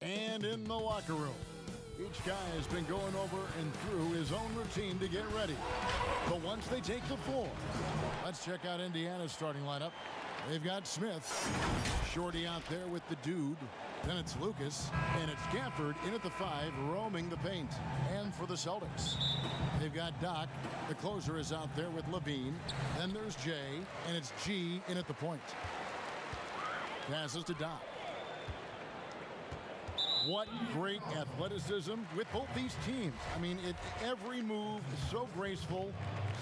And in the locker room, each guy has been going over and through his own routine to get ready. But once they take the floor, let's check out Indiana's starting lineup. They've got Smith, Shorty out there with the dude. Then it's Lucas, and it's Gafford in at the 5, roaming the paint. And for the Celtics, they've got Doc. The closer is out there with Levine. Then there's Jay, and it's G in at the point. Passes to Doc. What great athleticism with both these teams. I mean, every move is so graceful,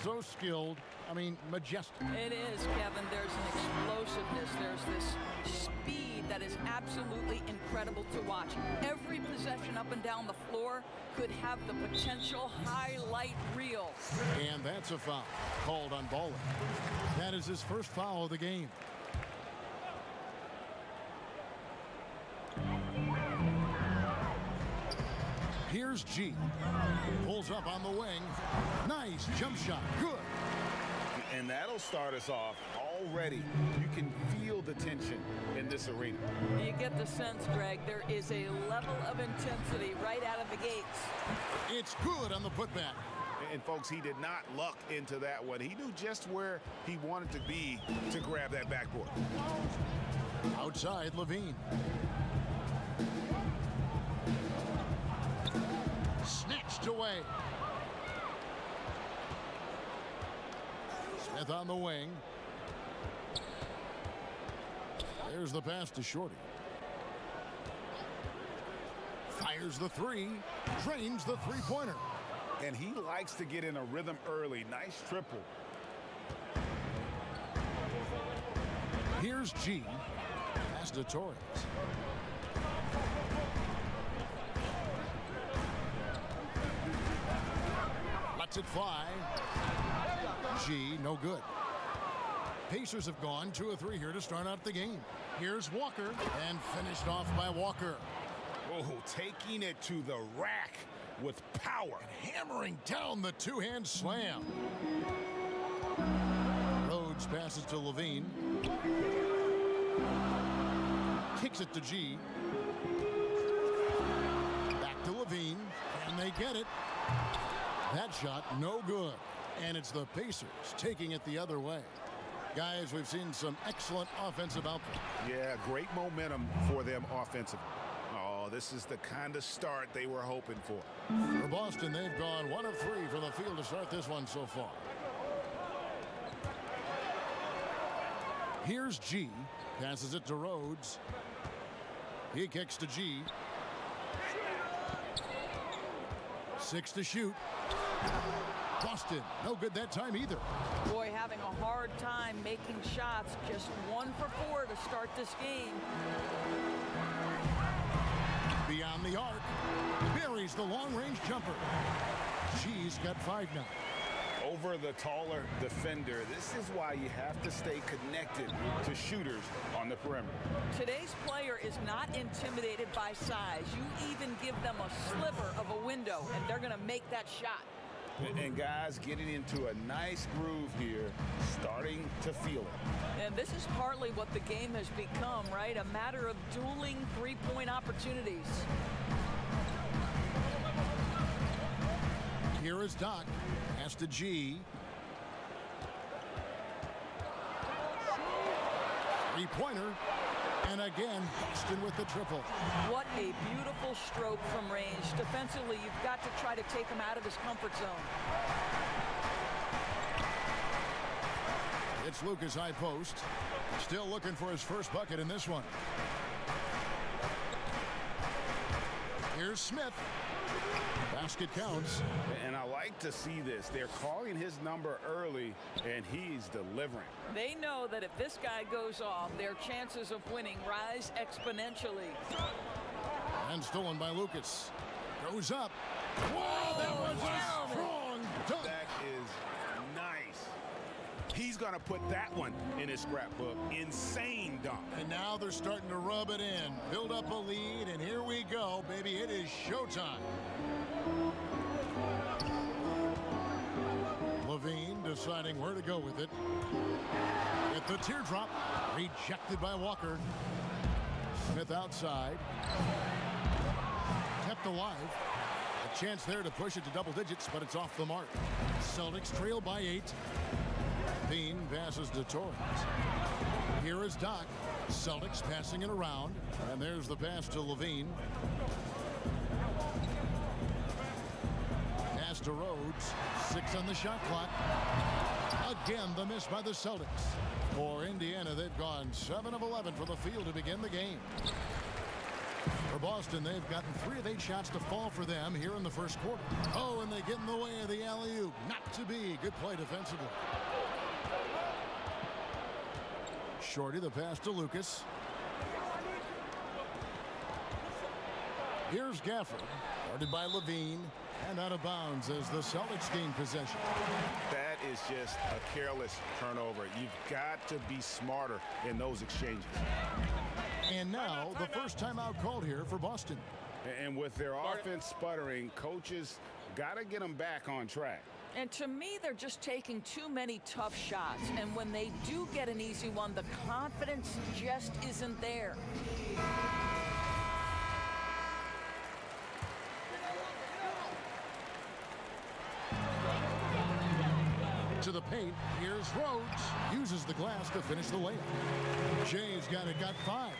so skilled. I mean, majestic. It is, Kevin. There's an explosiveness. There's this speed that is absolutely incredible to watch. Every possession up and down the floor could have the potential highlight reel. And that's a foul called on Baldwin. That is his first foul of the game. Here's G. Pulls up on the wing. Nice jump shot. Good. And that'll start us off already. You can feel the tension in this arena. You get the sense, Greg, there is a level of intensity right out of the gates. It's good on the putback. And, folks, he did not luck into that one. He knew just where he wanted to be to grab that backboard. Outside, Levine. Snatched away. Smith on the wing. There's the pass to Shorty. Fires the 3. Drains the three-pointer. And he likes to get in a rhythm early. Nice triple. Here's G. Pass to Torres. Lets it fly. G, no good. Pacers have gone 2 of 3 here to start out the game. Here's Walker, and finished off by Walker. Oh, taking it to the rack with power. And hammering down the two-hand slam. Rhodes passes to Levine. Kicks it to G. Back to Levine, and they get it. That shot, no good. And it's the Pacers taking it the other way. Guys, we've seen some excellent offensive output. Yeah, great momentum for them offensively. Oh, this is the kind of start they were hoping for. For Boston, they've gone 1 of 3 from the field to start this one so far. Here's G. Passes it to Rhodes. He kicks to G. 6 to shoot. Boston, no good that time either. Boy, having a hard time making shots. Just 1 for 4 to start this game. Beyond the arc. Buries the long-range jumper. G's got 5 now. Over the taller defender. This is why you have to stay connected to shooters on the perimeter. Today's player is not intimidated by size. You even give them a sliver of a window, and they're going to make that shot. And guys getting into a nice groove here, starting to feel it. And this is partly what the game has become, right? A matter of dueling three-point opportunities. Here is Doc. Pass to G. Three-pointer. And again, Boston with the triple. What a beautiful stroke from range. Defensively, you've got to try to take him out of his comfort zone. It's Lucas high post. Still looking for his first bucket in this one. Here's Smith. Basket counts. And I like to see this. They're calling his number early, and he's delivering. They know that if this guy goes off, their chances of winning rise exponentially. And stolen by Lucas. Goes up. Wow, that was a strong dunk. That is nice. He's going to put that one in his scrapbook. Insane dunk. And now they're starting to rub it in. Build up a lead, and here we go, baby. It is showtime. Levine to deciding where to go with it. At the teardrop, rejected by Walker. Smith outside. Kept alive. A chance there to push it to double digits, but it's off the mark. Celtics trail by 8. Bean passes to Torres. Here is Doc. Celtics passing it around. And there's the pass to Levine. Pass to Rhodes. 6 on the shot clock. Again, the miss by the Celtics. For Indiana, they've gone 7 of 11 from the field to begin the game. For Boston, they've gotten 3 of 8 shots to fall for them here in the first quarter. Oh, and they get in the way of the alley-oop. Not to be. Good play defensively. Shorty, the pass to Lucas. Here's Gafford. Guarded by Levine. And out of bounds as the Celtics gain possession. That is just a careless turnover. You've got to be smarter in those exchanges. And now the first timeout called here for Boston. And with their offense sputtering, coaches got to get them back on track. And to me, they're just taking too many tough shots. And when they do get an easy one, the confidence just isn't there. To the paint, here's Rhodes. Uses the glass to finish the layup. Jay's got 5.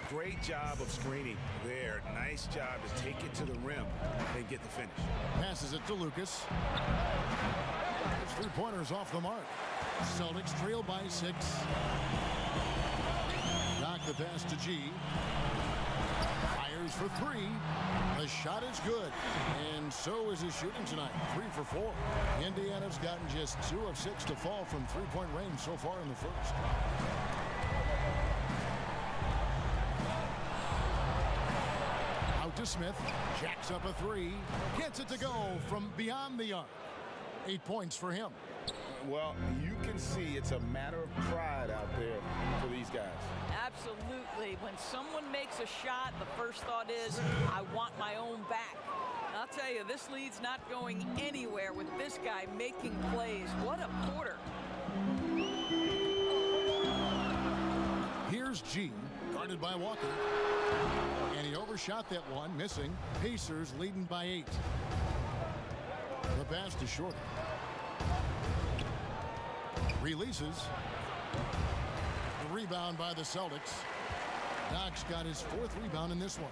Great job of screening there. Nice job to take it to the rim and get the finish. Passes it to Lucas. His 3-pointers off the mark. Celtics trail by 6. Knock the pass to G. Fires for 3. The shot is good. And so is his shooting tonight. 3 for 4. Indiana's gotten just 2 of 6 to fall from 3-point range so far in the first. Out to Smith. Jacks up a 3. Gets it to go from beyond the arc. 8 points for him. Well, you can see it's a matter of pride out there for these guys. Absolutely. When someone makes a shot, the first thought is, I want my own back. I'll tell you, this lead's not going anywhere with this guy making plays. What a quarter. Here's G, guarded by Walker. And he overshot that one, missing. Pacers leading by 8. The pass to Short. Releases. The rebound by the Celtics. Doc's got his 4th rebound in this one.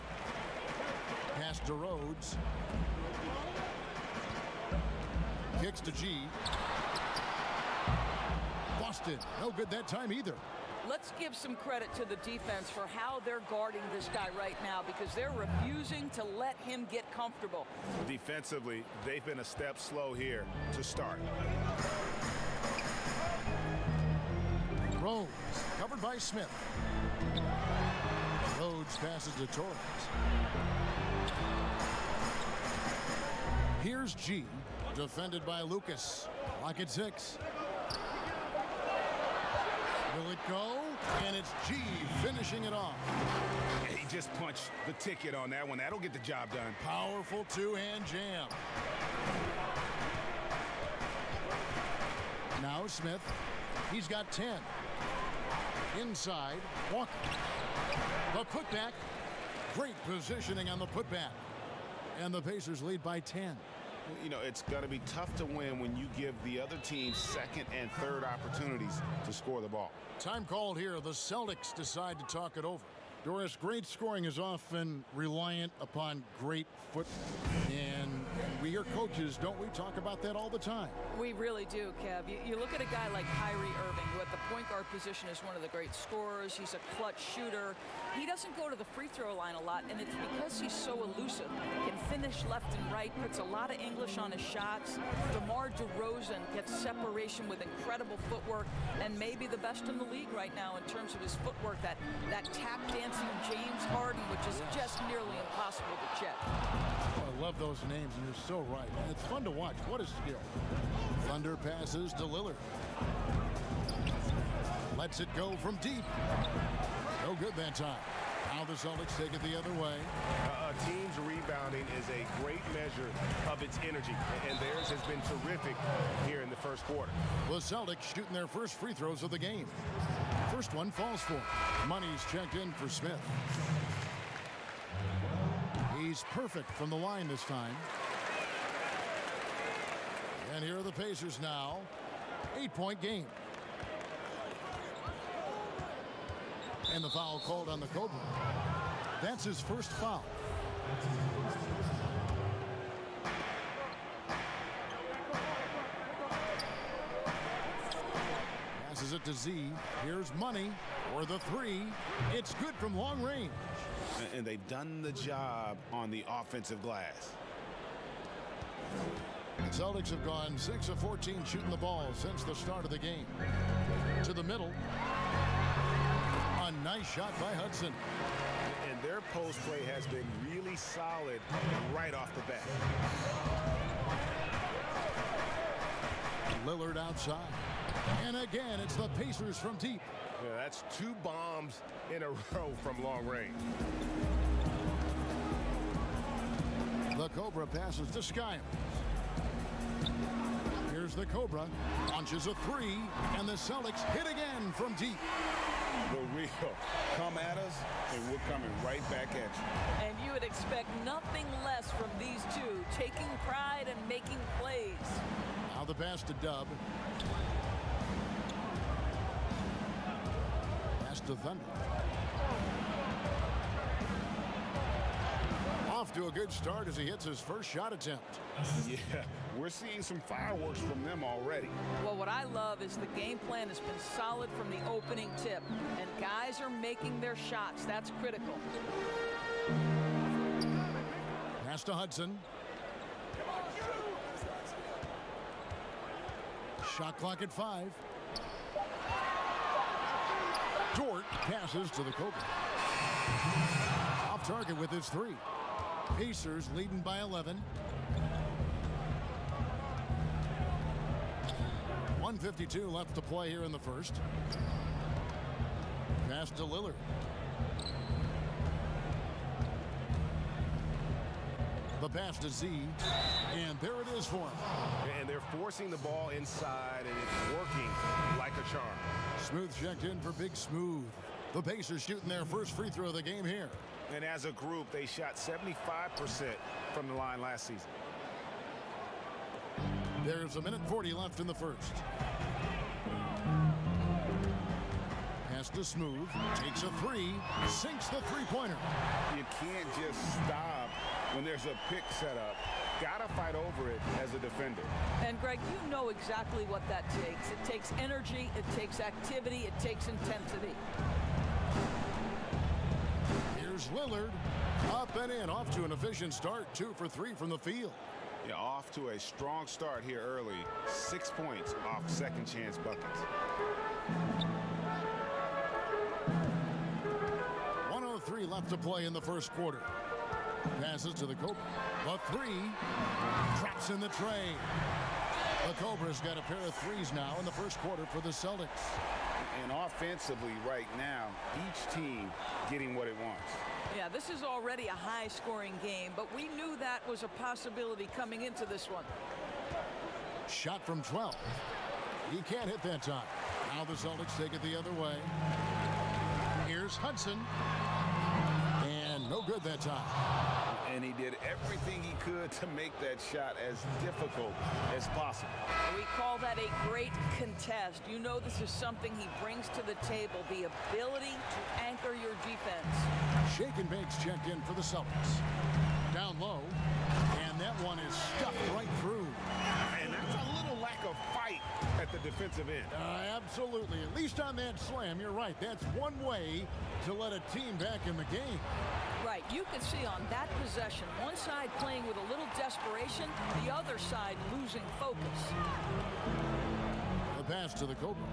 Pass to Rhodes. Kicks to G. Busted. No good that time either. Let's give some credit to the defense for how they're guarding this guy right now, because they're refusing to let him get comfortable. Defensively, they've been a step slow here to start. Rhodes, covered by Smith. Rhodes passes to Torres. Here's G, defended by Lucas. Lock at 6. Will it go? And it's G finishing it off. He just punched the ticket on that one. That'll get the job done. Powerful 2-hand jam. Now Smith. He's got 10. Inside, Walker. The putback. Great positioning on the putback. And the Pacers lead by 10. You know, it's going to be tough to win when you give the other team 2nd and 3rd opportunities to score the ball. Time called here. The Celtics decide to talk it over. Doris, great scoring is often reliant upon great footwork. And we hear coaches, don't we, talk about that all the time? We really do, Kev. You look at a guy like Kyrie Irving, who at the point guard position is one of the great scorers. He's a clutch shooter. He doesn't go to the free throw line a lot, and it's because he's so elusive. Can finish left and right, puts a lot of English on his shots. DeMar DeRozan gets separation with incredible footwork, and maybe the best in the league right now in terms of his footwork. That tap dancing James Harden, which is just nearly impossible to check. Oh, I love those names, and you're so right. And it's fun to watch. What a skill. Thunder passes to Lillard. Lets it go from deep. No good that time. Now the Celtics take it the other way. A team's rebounding is a great measure of its energy, and theirs has been terrific here in the first quarter. The Celtics shooting their first free throws of the game. First one falls for. Money's checked in for Smith. He's perfect from the line this time. And here are the Pacers now. 8-point game. And the foul called on the Cobra. That's his first foul. Passes it to Z. Here's Money for the three. It's good from long range. And they've done the job on the offensive glass. The Celtics have gone 6 of 14 shooting the ball since the start of the game. To the middle. A nice shot by Hudson. And their post play has been really solid right off the bat. Lillard outside. And again, it's the Pacers from deep. Yeah, that's 2 bombs in a row from long range. The Cobra passes to Skiles. Here's the Cobra. Launches a three. And the Celtics hit again from deep. The real. Come at us, and we're coming right back at you. And you would expect nothing less from these two, taking pride and making plays. Now the pass to Dub. Pass to Thunder. Off to a good start as he hits his first shot attempt. Yeah, we're seeing some fireworks from them already. Well, what I love is the game plan has been solid from the opening tip, and guys are making their shots. That's critical. Pass to Hudson. Shot clock at 5. Dort passes to the Cobra. Off target with his three. Pacers leading by 11. 1:52 left to play here in the first. Pass to Lillard. The pass to Z. And there it is for him. And they're forcing the ball inside, and it's working like a charm. Smooth checked in for Big Smooth. The Pacers shooting their first free throw of the game here. And as a group, they shot 75% from the line last season. There's 1:40 left in the first. Pass to Smooth. Takes a three. Sinks the three-pointer. You can't just stop when there's a pick set up. Gotta fight over it as a defender. And Greg, you know exactly what that takes. It takes energy, it takes activity, it takes intensity. Here's Lillard. Up and in. Off to an efficient start. 2 for 3 from the field. Yeah, off to a strong start here early. 6 points off second chance buckets. 1:03 left to play in the first quarter. Passes to the Cobra. The three. Drops in the tray. The Cobra's got a pair of threes now in the first quarter for the Celtics. And offensively right now, each team getting what it wants. Yeah, this is already a high-scoring game, but we knew that was a possibility coming into this one. Shot from 12. He can't hit that time. Now the Celtics take it the other way. Here's Hudson. And no good that time. And he did everything he could to make that shot as difficult as possible. We call that a great contest. You know this is something he brings to the table, the ability to anchor your defense. Shake and Bake's checked in for the Celtics. Down low. And that one is stuffed right through. And that's a little lack of fight at the defensive end. Absolutely. At least on that slam, you're right. That's one way to let a team back in the game. Right, you can see on that possession, one side playing with a little desperation, the other side losing focus. The pass to the Cobra.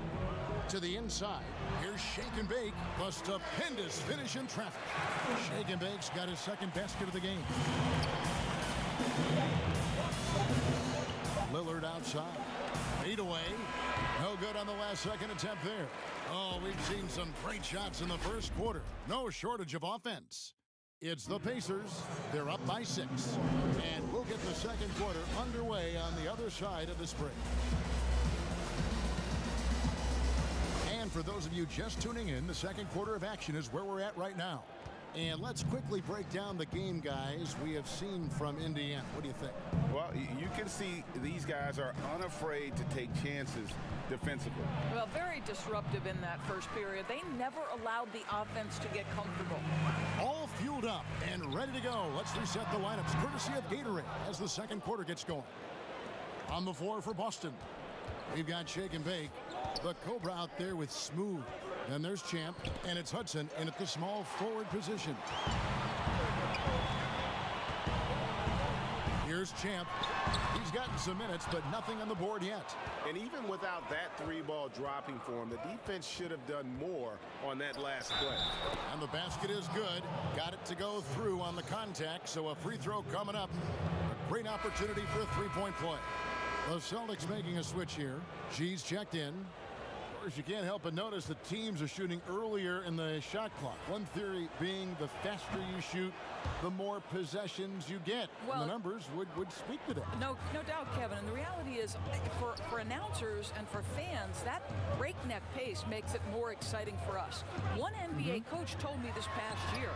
To the inside. Here's Shake and Bake. The stupendous finish in traffic. Shake and Bake's got his second basket of the game. Lillard outside. Fade away. No good on the last second attempt there. Oh, we've seen some great shots in the first quarter. No shortage of offense. It's the Pacers. They're up by 6. And we'll get the second quarter underway on the other side of this break. And for those of you just tuning in, the second quarter of action is where we're at right now. And let's quickly break down the game, guys, we have seen from Indiana. What do you think? Well, you can see these guys are unafraid to take chances defensively. Well, very disruptive in that first period. They never allowed the offense to get comfortable. All fueled up and ready to go. Let's reset the lineups, courtesy of Gatorade, as the second quarter gets going. On the floor for Boston, we've got Shake and Bake. The Cobra out there with Smooth. And there's Champ, and it's Hudson in at the small forward position. Here's Champ. He's gotten some minutes, but nothing on the board yet. And even without that 3-ball dropping for him, the defense should have done more on that last play. And the basket is good. Got it to go through on the contact, so a free throw coming up. A great opportunity for a three-point play. The Celtics making a switch here. G's checked in. Of course, you can't help but notice the teams are shooting earlier in the shot clock. One theory being the faster you shoot, the more possessions you get. Well, and the numbers would speak to that. No doubt, Kevin. And the reality is, for announcers and for fans, that breakneck pace makes it more exciting for us. One NBA coach told me this past year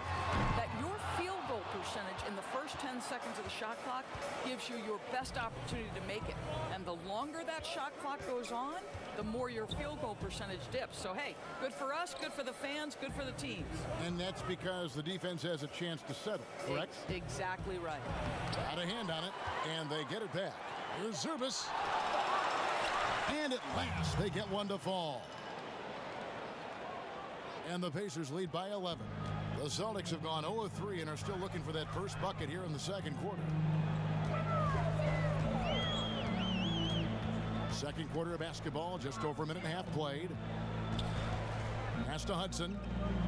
that your field goal percentage in the first 10 seconds of the shot clock gives you your best opportunity to make it. And the longer that shot clock goes on, the more your field goal percentage dips. So, hey, good for us, good for the fans, good for the teams. And that's because the defense has a chance to settle, correct? Exactly right. Got a hand on it, and they get it back. Here's Zubas. And at last, they get one to fall. And the Pacers lead by 11. The Celtics have gone 0-3 and are still looking for that first bucket here in the second quarter. Second quarter of basketball, just over a minute and a half played. Pass to Hudson.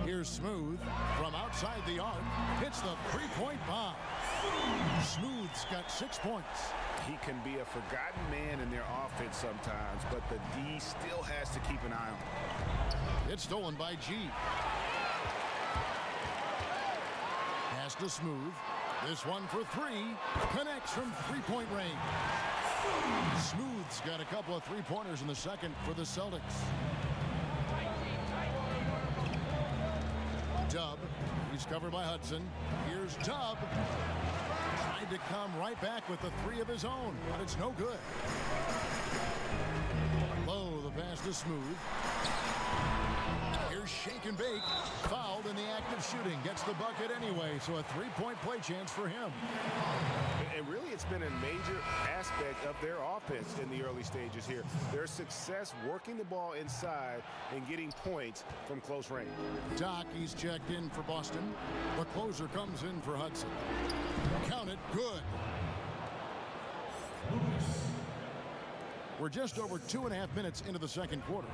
Here's Smooth from outside the arc. Hits the three-point bomb. Smooth's got 6 points. He can be a forgotten man in their offense sometimes, but the D still has to keep an eye on him. It's stolen by G. Pass to Smooth. This one for 3. Connects from three-point range. Smooth's got a couple of three-pointers in the second for the Celtics. Dub. He's covered by Hudson. Here's Dub. Tried to come right back with the 3 of his own, but it's no good. Low, the pass to Smooth. Here's Shake and Bake. Fouled in the act of shooting. Gets the bucket anyway, so a three-point play chance for him. And really, it's been a major aspect of their offense in the early stages here. Their success working the ball inside and getting points from close range. Doc, he's checked in for Boston. The closer comes in for Hudson. Count it, good. We're just over 2.5 minutes into the second quarter.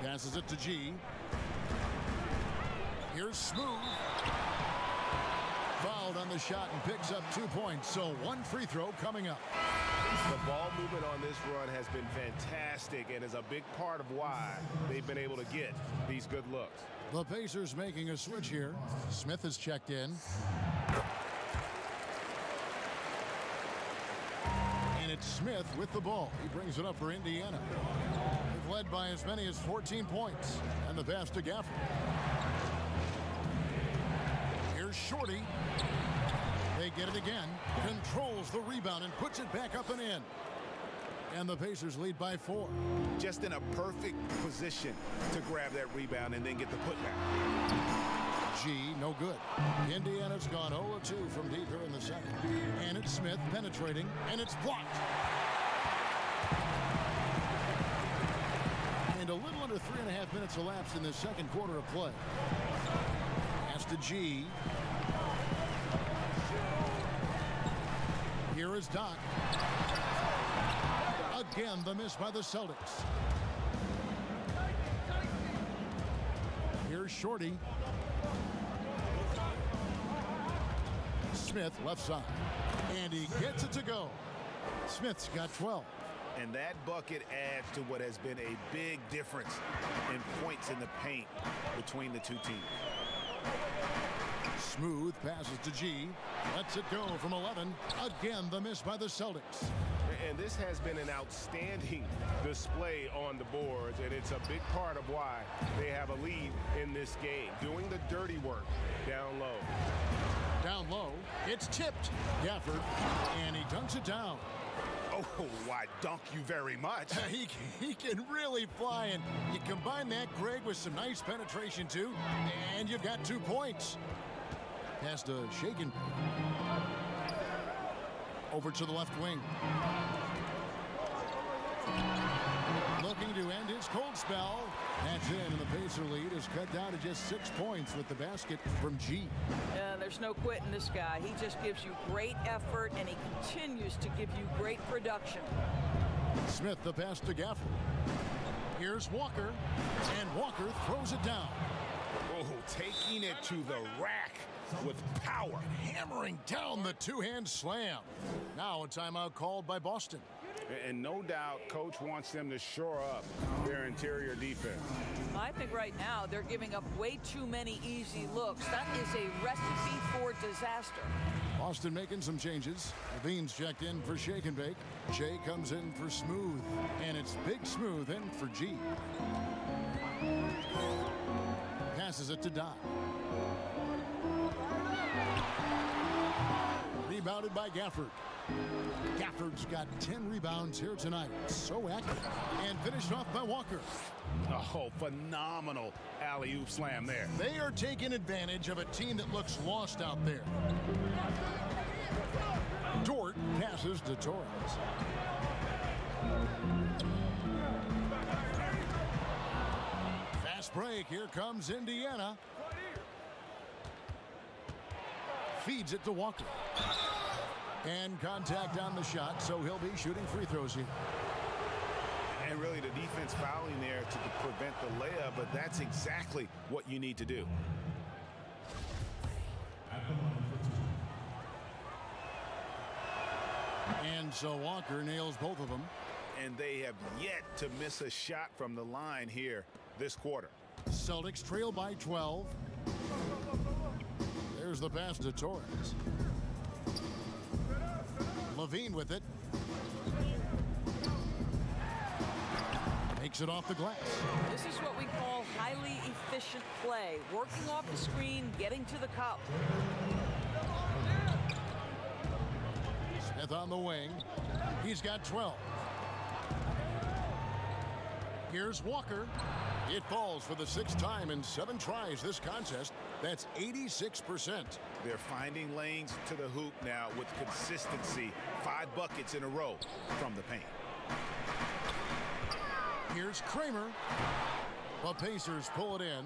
Passes it to G. Here's Smooth. Fouled on the shot and picks up 2 points, so one free throw coming up. The ball movement on this run has been fantastic and is a big part of why they've been able to get these good looks. The Pacers making a switch here. Smith has checked in. And it's Smith with the ball. He brings it up for Indiana. They've led by as many as 14 points. And the pass to Gafford. Here's Shorty. They get it again. Controls the rebound and puts it back up and in. And the Pacers lead by 4. Just in a perfect position to grab that rebound and then get the putback. G, no good. Indiana's gone 0-2 from deep here in the second. And it's Smith penetrating, and it's blocked. And a little under 3.5 minutes elapsed in the second quarter of play. Pass to G. Here is Doc. Again, the miss by the Celtics. Here's Shorty. Smith left side. And he gets it to go. Smith's got 12. And that bucket adds to what has been a big difference in points in the paint between the two teams. Smooth passes to G. Lets it go from 11. Again, the miss by the Celtics. And this has been an outstanding display on the boards, and it's a big part of why they have a lead in this game, doing the dirty work down low. Down low, it's tipped. Gafford, and he dunks it down. Oh, why, dunk you very much. He can really fly, and you combine that, Greg, with some nice penetration, too, and you've got 2 points. Pass to Shaken. Over to the left wing. Looking to end his cold spell. That's in, and the Pacer lead is cut down to just 6 points with the basket from G. There's no quitting this guy. He just gives you great effort, and he continues to give you great production. Smith, the pass to Gafford. Here's Walker, and Walker throws it down. Oh, taking it to the rack with power. Hammering down the two-hand slam. Now a timeout called by Boston. And no doubt, Coach wants them to shore up their interior defense. I think right now they're giving up way too many easy looks. That is a recipe for disaster. Boston making some changes. Levine's checked in for Shake and Bake. Shea comes in for Smooth. And it's Big Smooth in for G. Passes it to Doc. Rebounded by Gafford. Gafford's got 10 rebounds here tonight. So accurate. And finished off by Walker. Oh, phenomenal alley-oop slam there. They are taking advantage of a team that looks lost out there. Dort passes to Torres. Fast break. Here comes Indiana. Feeds it to Walker. And contact on the shot, so he'll be shooting free throws here. And really the defense fouling there to prevent the layup, but that's exactly what you need to do. And so Walker nails both of them. And they have yet to miss a shot from the line here this quarter. Celtics trail by 12. There's the pass to Torres. Levine with it. Makes it off the glass. This is what we call highly efficient play. Working off the screen, getting to the cup. Smith on the wing. He's got 12. Here's Walker. It falls for the 6th time in 7 tries this contest. That's 86%. They're finding lanes to the hoop now with consistency. 5 buckets in a row from the paint. Here's Kramer. The Pacers pull it in.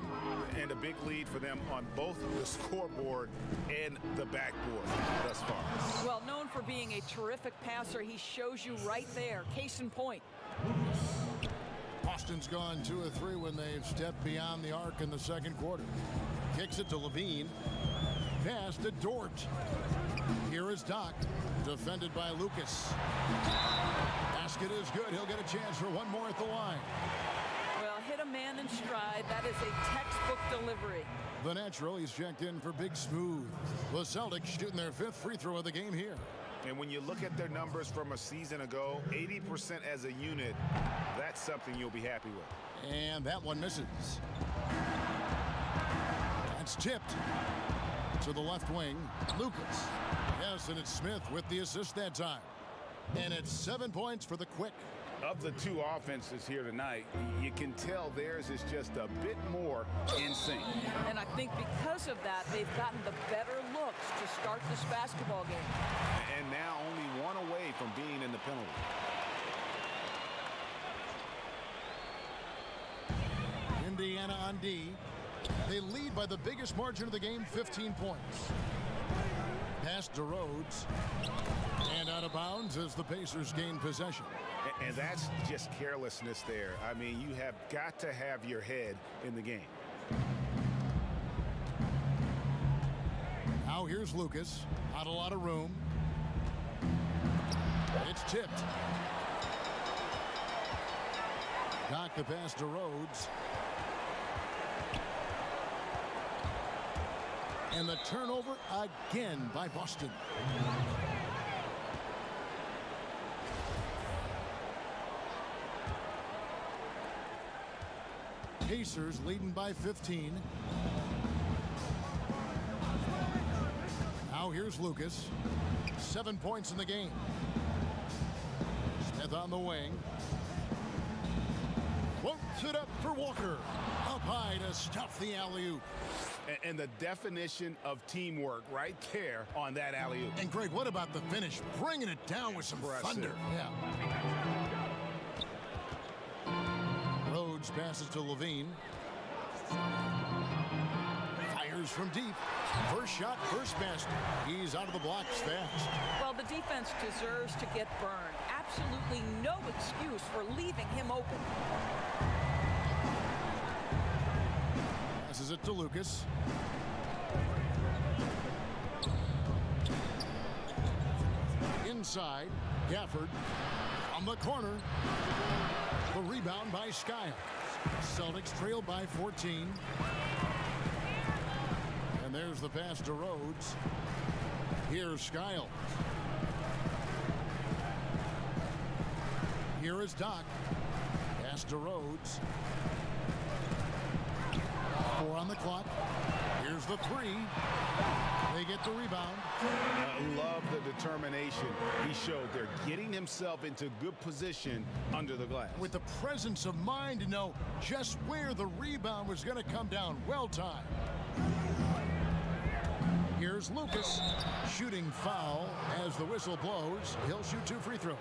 And a big lead for them on both the scoreboard and the backboard thus far. Well, known for being a terrific passer, he shows you right there. Case in point. Boston's gone 2 of 3 when they've stepped beyond the arc in the second quarter. Kicks it to Levine. Pass to Dort. Here is Doc. Defended by Lucas. Basket is good. He'll get a chance for one more at the line. Well, hit a man in stride. That is a textbook delivery. The natural, he's checked in for Big Smooth. The Celtics shooting their 5th free throw of the game here. And when you look at their numbers from a season ago, 80% as a unit, that's something you'll be happy with. And that one misses. That's tipped to the left wing. Lucas. Yes, and it's Smith with the assist that time. And it's 7 points for the Quick. Of the 2 offenses here tonight, you can tell theirs is just a bit more in sync. And I think because of that, they've gotten the better looks to start this basketball game. And now only 1 away from being in the penalty. Indiana on D. They lead by the biggest margin of the game, 15 points. Pass to Rhodes. And out of bounds as the Pacers gain possession. And that's just carelessness there. I mean, you have got to have your head in the game. Now here's Lucas. Not a lot of room. It's tipped. Doc the pass to Rhodes. And the turnover again by Boston. Pacers leading by 15. Now here's Lucas. 7 points in the game. Smith on the wing. Floats it up for Walker. Up high to stuff the alley-oop. And the definition of teamwork right there on that alley-oop. And Greg, what about the finish? Bringing it down with some thunder. Yeah. Rhodes passes to Levine. Fires from deep. First shot, first basket. He's out of the blocks fast. Well, the defense deserves to get burned. Absolutely no excuse for leaving him open. Passes it to Lucas. Inside, Gafford on the corner. The rebound by Skiles. Celtics trail by 14. And there's the pass to Rhodes. Here's Skiles. Here is Doc. Pass to Rhodes. 4 on the clock. Here's the 3. They get the rebound. I love the determination he showed there, getting himself into good position under the glass. With the presence of mind to know just where the rebound was going to come down. Well timed. Here's Lucas. Shooting foul as the whistle blows. He'll shoot 2 free throws.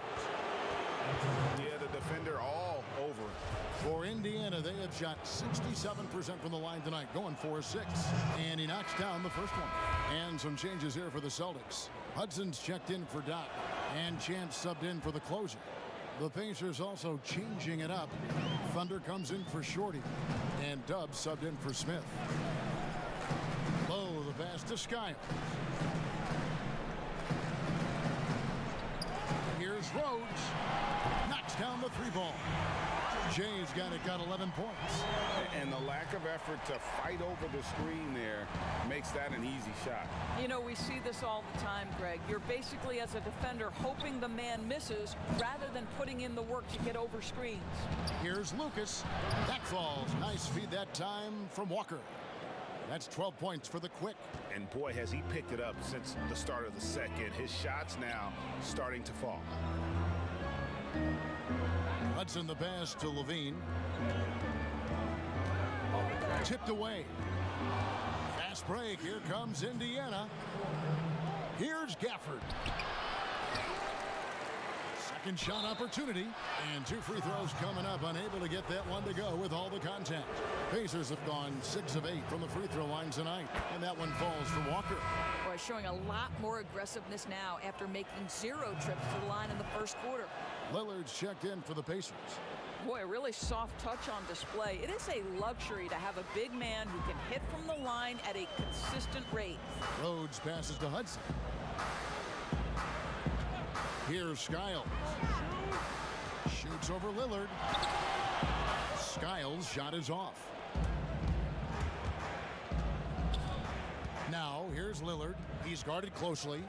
Yeah, the defender all over. For Indiana, they have shot 67% from the line tonight, going 4-6. And he knocks down the first one. And some changes here for the Celtics. Hudson's checked in for Doc. And Chance subbed in for the closer. The Pacers also changing it up. Thunder comes in for Shorty. And Dub subbed in for Smith. Low, the pass to Skiles. Here's Rhodes. Knocks down the 3-ball. Jay's got 11 points. And the lack of effort to fight over the screen there makes that an easy shot. You know, we see this all the time, Greg. You're basically, as a defender, hoping the man misses rather than putting in the work to get over screens. Here's Lucas. That falls. Nice feed that time from Walker. That's 12 points for the Quick. And boy, has he picked it up since the start of the second. His shots now starting to fall. Hudson the pass to Levine. Tipped away. Fast break. Here comes Indiana. Here's Gafford. Second shot opportunity. And 2 free throws coming up. Unable to get that one to go with all the contact. Pacers have gone 6 of 8 from the free throw line tonight. And that one falls for Walker. Boy, showing a lot more aggressiveness now after making 0 trips to the line in the first quarter. Lillard's checked in for the Pacers. Boy, a really soft touch on display. It is a luxury to have a big man who can hit from the line at a consistent rate. Rhodes passes to Hudson. Here's Skiles. Shoots over Lillard. Skiles' shot is off. Now, here's Lillard. He's guarded closely.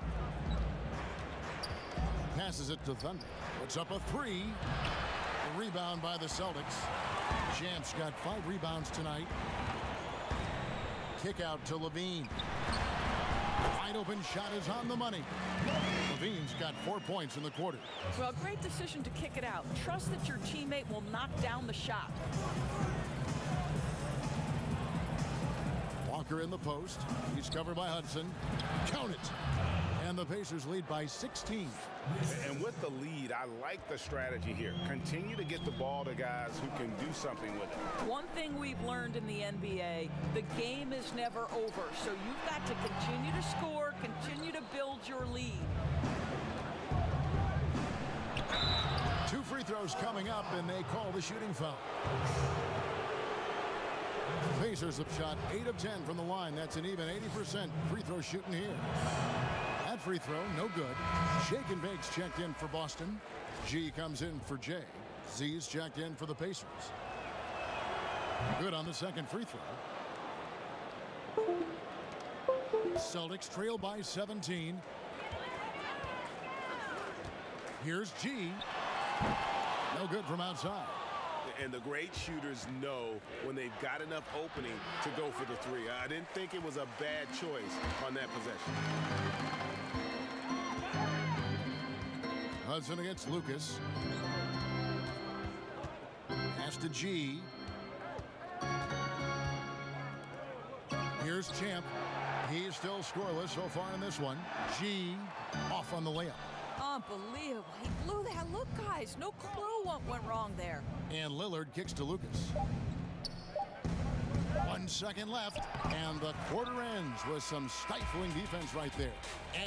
Passes it to Thunder. Puts up a 3. A rebound by the Celtics. Champ's got 5 rebounds tonight. Kick out to Levine. Wide open shot is on the money. Levine's got 4 points in the quarter. Well, great decision to kick it out. Trust that your teammate will knock down the shot. Walker in the post. He's covered by Hudson. Count it. And the Pacers lead by 16. And with the lead, I like the strategy here. Continue to get the ball to guys who can do something with it. One thing we've learned in the NBA, the game is never over. So you've got to continue to score, continue to build your lead. 2 free throws coming up, and they call the shooting foul. Pacers have shot 8 of 10 from the line. That's an even 80% free throw shooting here. That That free throw, no good. Shake and Bake's checked in for Boston. G comes in for Jay. Z's checked in for the Pacers. Good on the second free throw. Celtics trail by 17. Here's G. No good from outside. And the great shooters know when they've got enough opening to go for the three. I didn't think it was a bad choice on that possession. Hudson against Lucas. Pass to G. Here's Champ. He's still scoreless so far in this one. G off on the layup. Unbelievable. He blew that. Look, guys, no clue what went wrong there. And Lillard kicks to Lucas. 1 second left, and the quarter ends with some stifling defense right there.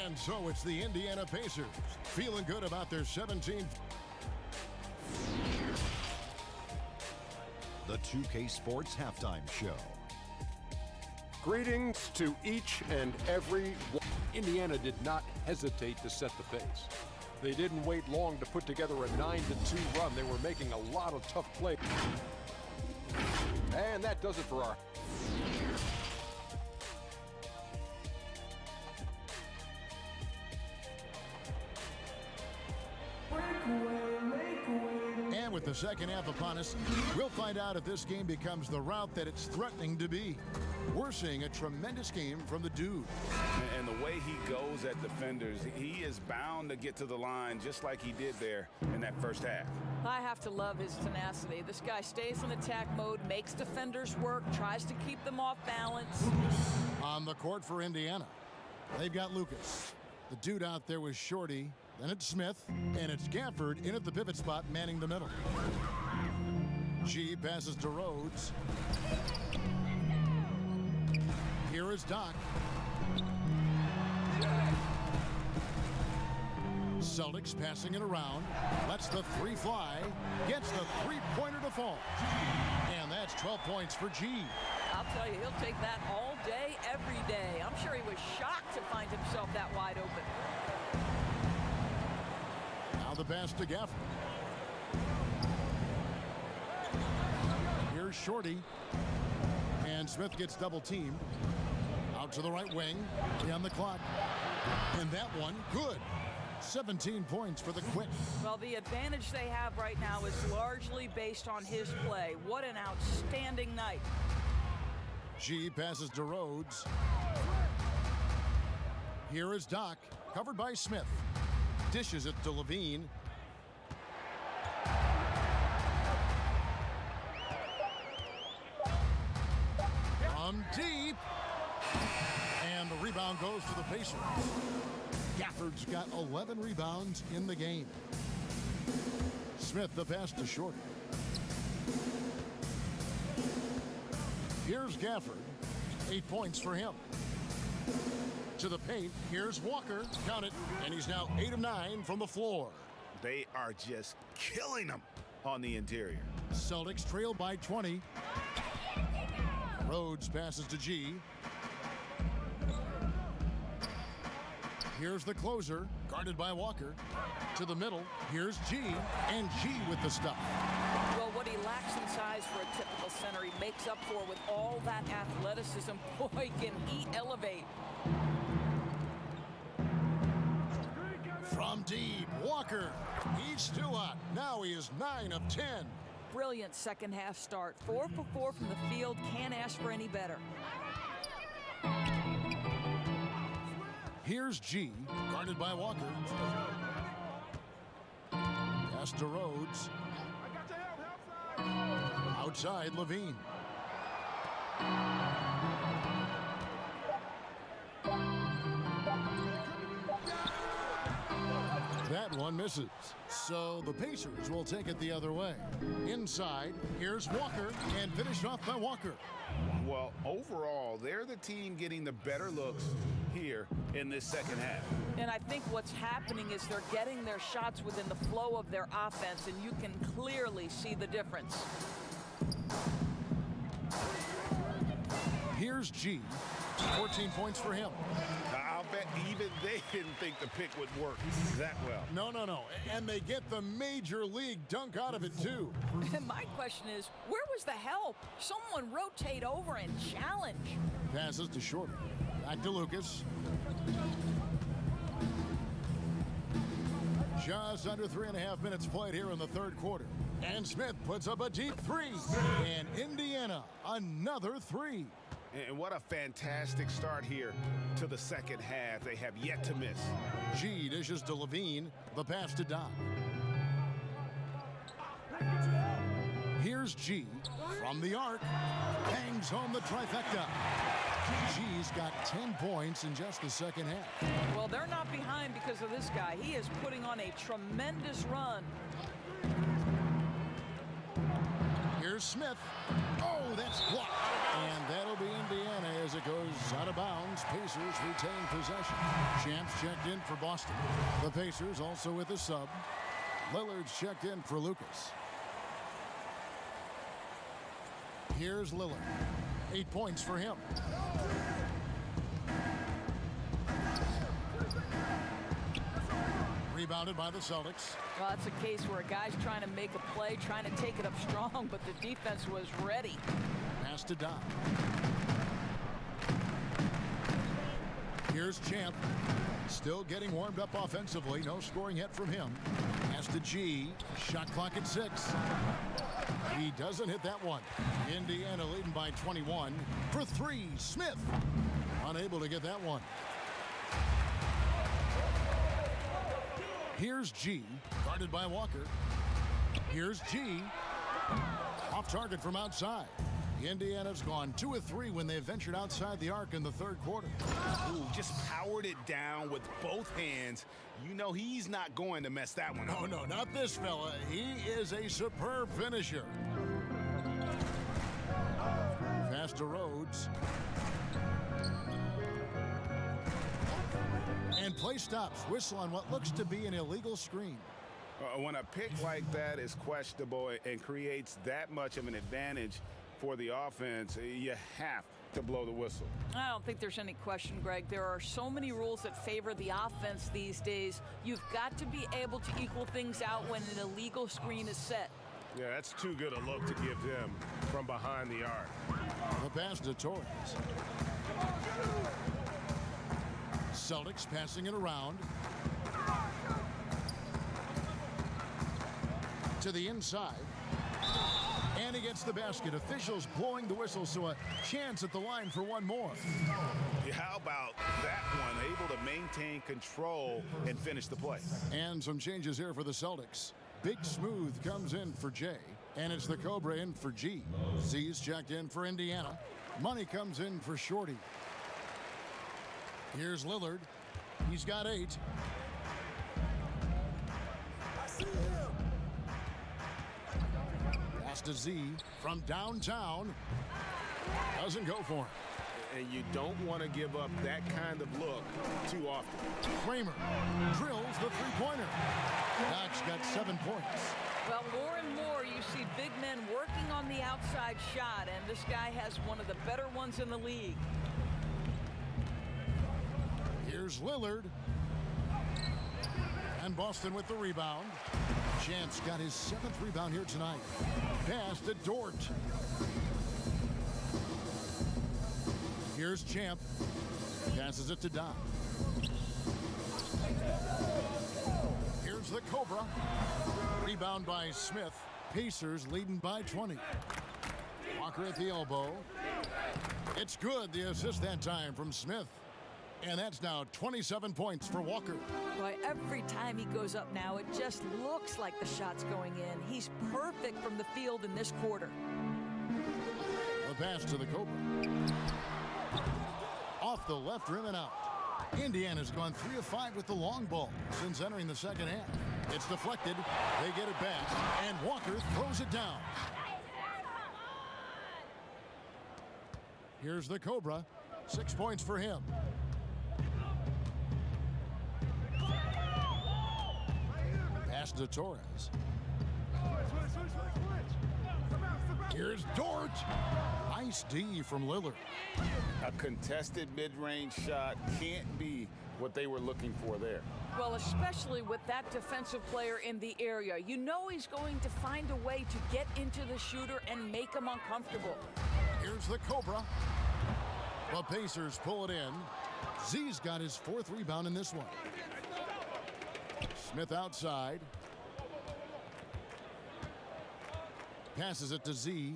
And so it's the Indiana Pacers feeling good about their 17th. The 2K Sports Halftime Show. Greetings to each and every one. Indiana did not hesitate to set the pace. They didn't wait long to put together a 9-2 run. They were making a lot of tough plays. And that does it for our... And with the second half upon us, we'll find out if this game becomes the route that it's threatening to be. We're seeing a tremendous game from the dude. And the way he goes at defenders, he is bound to get to the line just like he did there in that first half. I have to love his tenacity. This guy stays in attack mode, makes defenders work, tries to keep them off balance. On the court for Indiana, they've got Lucas. The dude out there was Shorty. Then it's Smith, and it's Gafford in at the pivot spot, manning the middle. G passes to Rhodes. Here is Doc. Celtics passing it around. Lets the three fly. Gets the three-pointer to fall. And that's 12 points for G. I'll tell you, he'll take that all day, every day. I'm sure he was shocked to find himself that wide open. Now the pass to Gafford. Here's Shorty. And Smith gets double-teamed. Out to the right wing. On the clock. And that one, good. 17 points for the Quit. Well, the advantage they have right now is largely based on his play. What an outstanding night. G passes to Rhodes. Here is Doc, covered by Smith. Dishes it to Levine. From deep. And the rebound goes to the Pacers. Gafford's got 11 rebounds in the game. Smith the pass to Short. Here's Gafford. 8 points for him. To the paint. Here's Walker. Count it. And he's now 8 of 9 from the floor. They are just killing them on the interior. Celtics trail by 20. Rhodes passes to G. Here's the closer, guarded by Walker. To the middle, here's G, and G with the stuff. Well, what he lacks in size for a typical center, he makes up for with all that athleticism. Boy, can he elevate. From deep, Walker. He's still hot. Now he is 9 of 10. Brilliant second half start. 4 for 4 from the field. Can't ask for any better. Here's G, guarded by Walker. Pass to Rhodes. Outside, Levine. That one misses. So the Pacers will take it the other way. Inside, here's Walker, and finished off by Walker. Well, overall, they're the team getting the better looks here in this second half. And I think what's happening is they're getting their shots within the flow of their offense, and you can clearly see the difference. Here's G. 14 points for him. I'll bet even they didn't think the pick would work that well. No. And they get the major league dunk out of it, too. And my question is, where was the help? Someone rotate over and challenge. Passes to Shorter. Back to Lucas. Just under 3.5 minutes played here in the third quarter. And Smith puts up a deep three. And Indiana, another three. And what a fantastic start here to the second half. They have yet to miss. G dishes to Levine. The pass to Doc. Here's G from the arc. Bangs home the trifecta. G's got 10 points in just the second half. Well, they're not behind because of this guy. He is putting on a tremendous run. Here's Smith. Oh, that's blocked. And that'll be Indiana as it goes out of bounds. Pacers retain possession. Champs checked in for Boston. The Pacers also with a sub. Lillard's checked in for Lucas. Here's Lillard. 8 points for him. Rebounded by the Celtics. Well, that's a case where a guy's trying to make a play, trying to take it up strong, but the defense was ready. Pass to Doc. Here's Champ. Still getting warmed up offensively. No scoring yet from him. Pass to G. Shot clock at 6. He doesn't hit that one. Indiana leading by 21. For 3, Smith. Unable to get that one. Here's G. Guarded by Walker. Here's G. Off target from outside. Indiana's gone 2 of 3 when they ventured outside the arc in the third quarter. Ooh, just powered it down with both hands. You know he's not going to mess that one up. No, not this fella. He is a superb finisher. Pass to Rhodes. And play stops. Whistle on what looks to be an illegal screen. When a pick like that is questionable and creates that much of an advantage for the offense, you have to blow the whistle. I don't think there's any question, Greg. There are so many rules that favor the offense these days. You've got to be able to equal things out when an illegal screen is set. Yeah, that's too good a look to give them from behind the arc. The pass to Torres. Celtics passing it around. To the inside. And he gets the basket. Officials blowing the whistle, so a chance at the line for one more. Yeah, how about that one? Able to maintain control and finish the play. And some changes here for the Celtics. Big Smooth comes in for Jay, and it's the Cobra in for G. Z's checked in for Indiana. Money comes in for Shorty. Here's Lillard. He's got 8. Pass to Z from downtown. Doesn't go for him. And you don't want to give up that kind of look too often. Kramer drills the three-pointer. Doc's got 7 points. Well, more and more you see big men working on the outside shot, and this guy has one of the better ones in the league. Here's Lillard. And Boston with the rebound. Chance got his 7th rebound here tonight. Pass to Dort. Here's Champ. Passes it to Don. Here's the Cobra. Rebound by Smith. Pacers leading by 20. Walker at the elbow. It's good. The assist that time from Smith. And that's now 27 points for Walker. Boy, every time he goes up now, it just looks like the shot's going in. He's perfect from the field in this quarter. The pass to the Cobra. Off the left rim and out. Indiana's gone 3 of 5 with the long ball since entering the second half. It's deflected. They get it back. And Walker throws it down. Here's the Cobra. 6 points for him. Pass to Torres. Here's Dort. Nice D from Lillard. A contested mid-range shot can't be what they were looking for there. Well, especially with that defensive player in the area. You know he's going to find a way to get into the shooter and make him uncomfortable. Here's the Cobra. The Pacers pull it in. Z's got his 4th rebound in this one. Smith outside. Passes it to Z.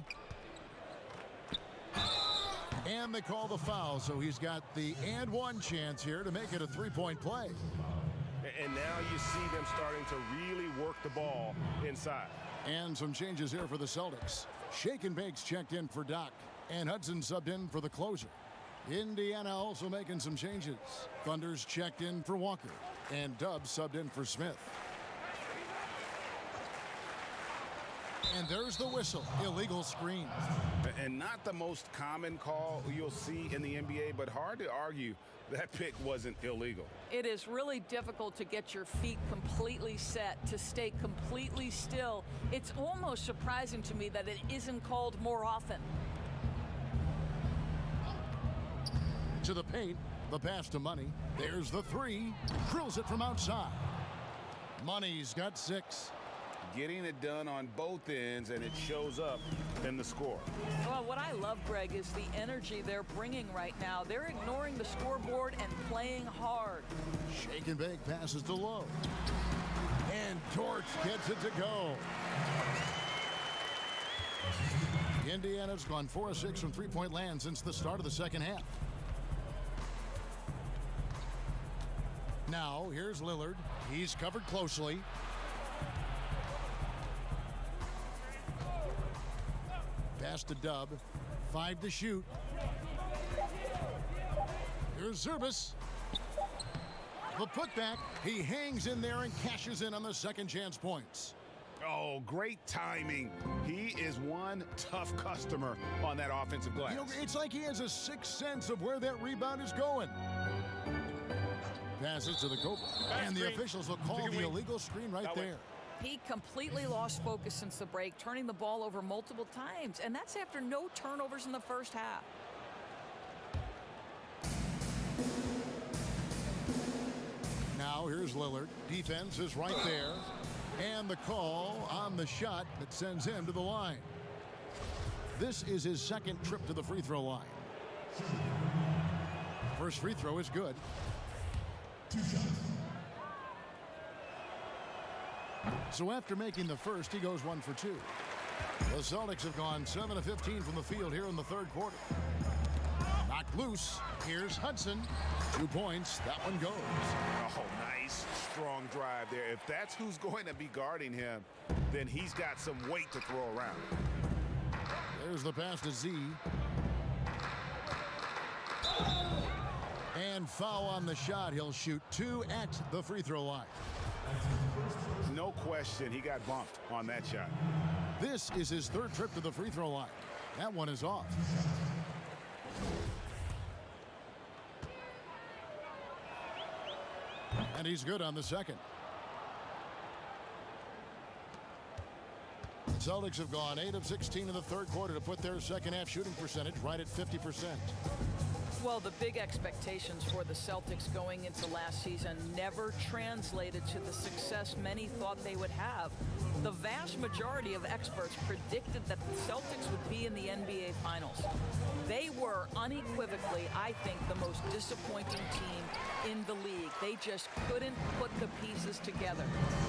And they call the foul, so he's got the and one chance here to make it a 3-point play. And now you see them starting to really work the ball inside. And some changes here for the Celtics. Shake and Bake's checked in for Doc, and Hudson subbed in for the closer. Indiana also making some changes. Thunder's checked in for Walker, and Dubs subbed in for Smith. And there's the whistle. Illegal screen. And not the most common call you'll see in the NBA, but hard to argue that pick wasn't illegal. It is really difficult to get your feet completely set, to stay completely still. It's almost surprising to me that it isn't called more often. To the paint, the pass to Money. There's the 3. Drills it from outside. Money's got 6. Getting it done on both ends, and it shows up in the score. Well, what I love, Greg, is the energy they're bringing right now. They're ignoring the scoreboard and playing hard. Shake and Bake passes to Lowe. And Torch gets it to go. Indiana's gone 4 of 6 from three-point land since the start of the second half. Now, here's Lillard. He's covered closely. Pass to Dub. 5 to shoot. Here's Zurbis. The putback. He hangs in there and cashes in on the second chance points. Oh, great timing. He is one tough customer on that offensive glass. You know, it's like he has a sixth sense of where that rebound is going. Passes to the Cobra. And the officials will call the illegal screen right there. He completely lost focus since the break, turning the ball over multiple times, and that's after no turnovers in the first half. Now here's Lillard. Defense is right there. And the call on the shot that sends him to the line. This is his second trip to the free throw line. First free throw is good. 2 shots. So after making the first, he goes 1 for 2. The Celtics have gone 7 of 15 from the field here in the third quarter. Knocked loose. Here's Hudson. 2 points. That one goes. Oh, nice, strong drive there. If that's who's going to be guarding him, then he's got some weight to throw around. There's the pass to Z. And foul on the shot. He'll shoot 2 at the free throw line. No question, he got bumped on that shot. This is his third trip to the free throw line. That one is off. And he's good on the second. The Celtics have gone 8 of 16 in the third quarter to put their second half shooting percentage right at 50%. Well, the big expectations for the Celtics going into last season never translated to the success many thought they would have. The vast majority of experts predicted that the Celtics would be in the NBA Finals. They were unequivocally, I think, the most disappointing team in the league. They just couldn't put the pieces together.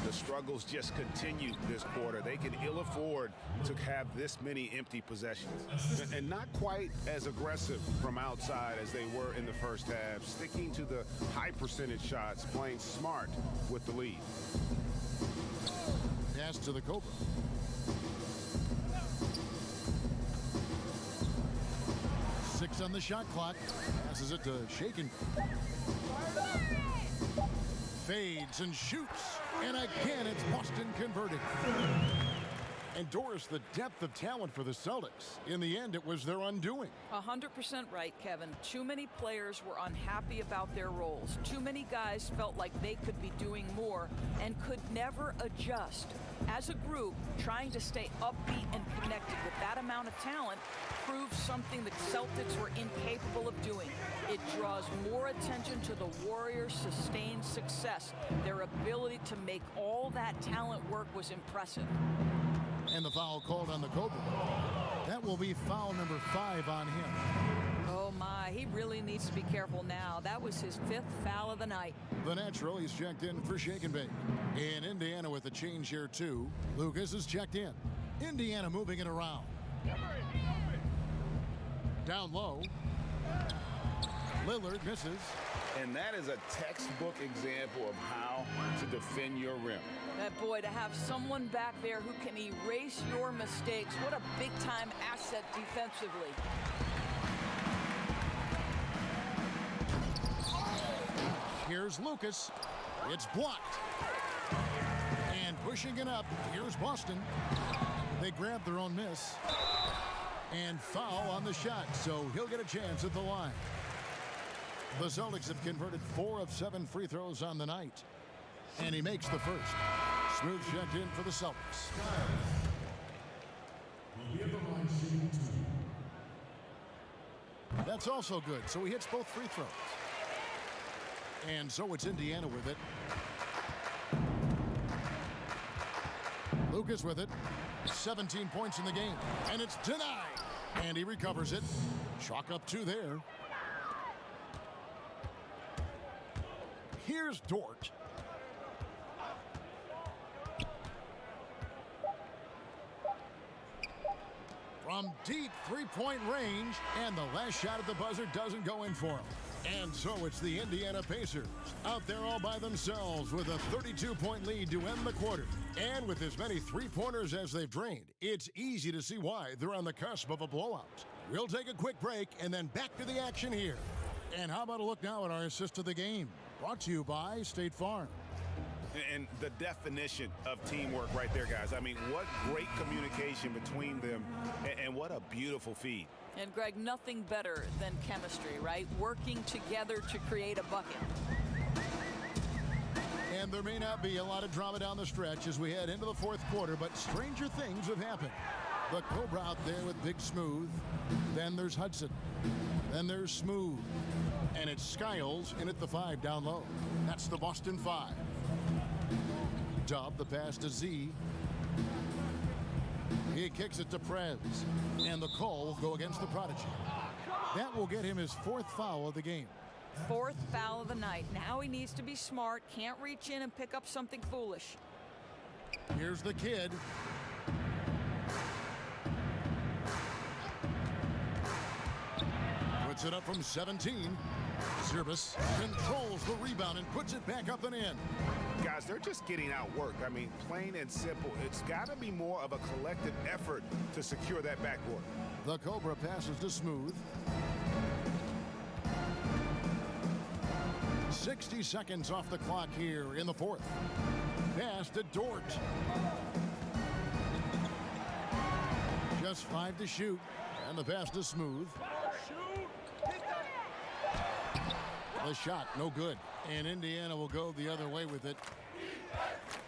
The struggles just continued this quarter. They can ill afford to have this many empty possessions. And not quite as aggressive from outside as they were in the first half, sticking to the high percentage shots, playing smart with the lead. Pass to the Cobra. Six on the shot clock. Passes it to Shaken. Fades and shoots. And again, it's Boston converting. endorse the depth of talent for the Celtics. In the end, it was their undoing. 100% right, Kevin. Too many players were unhappy about their roles. Too many guys felt like they could be doing more and could never adjust. As a group, trying to stay upbeat and connected with that amount of talent proves something the Celtics were incapable of doing. It draws more attention to the Warriors' sustained success. Their ability to make all that talent work was impressive. And the foul called on the Cobra. That will be foul number 5 on him. Oh my, he really needs to be careful now. That was his 5th foul of the night. The natural, he's checked in for shake and bake. In Indiana with a change here too. Lucas is checked in. Indiana moving it around. Down low. Lillard misses. And that is a textbook example of how to defend your rim. Boy, to have someone back there who can erase your mistakes, what a big-time asset defensively. Here's Lucas. It's blocked. And pushing it up, here's Boston. They grab their own miss. And foul on the shot, so he'll get a chance at the line. The Celtics have converted 4 of 7 free throws on the night. And he makes the first. Smooth checked in for the Celtics. That's also good, so he hits both free throws. And so it's Indiana with it. Lucas with it. 17 points in the game. And it's denied. And he recovers it. Chalk up 2 there. Here's Dort. From deep three-point range, and the last shot at the buzzer doesn't go in for him. And so it's the Indiana Pacers out there all by themselves with a 32-point lead to end the quarter. And with as many three-pointers as they've drained, it's easy to see why they're on the cusp of a blowout. We'll take a quick break and then back to the action here. And how about a look now at our assist of the game? Brought to you by State Farm. And the definition of teamwork right there, guys. I mean, what great communication between them, and what a beautiful feed. And Greg, nothing better than chemistry, right? Working together to create a bucket. And there may not be a lot of drama down the stretch as we head into the 4th quarter, but stranger things have happened. The Cobra out there with Big Smooth. Then there's Hudson. Then there's Smooth. And it's Skiles in at the 5 down low. That's the Boston 5. Dub, the pass to Z. He kicks it to Prez. And the call will go against the Prodigy. That will get him his 4th foul of the game. 4th foul of the night. Now he needs to be smart. Can't reach in and pick up something foolish. Here's the kid. Puts it up from 17. Zirbis controls the rebound and puts it back up and in. Guys, they're just getting outworked. I mean, plain and simple. It's got to be more of a collective effort to secure that backboard. The Cobra passes to Smooth. 60 seconds off the clock here in the 4th. Pass to Dort. Just 5 to shoot. And the pass to Smooth. The shot, no good. And Indiana will go the other way with it.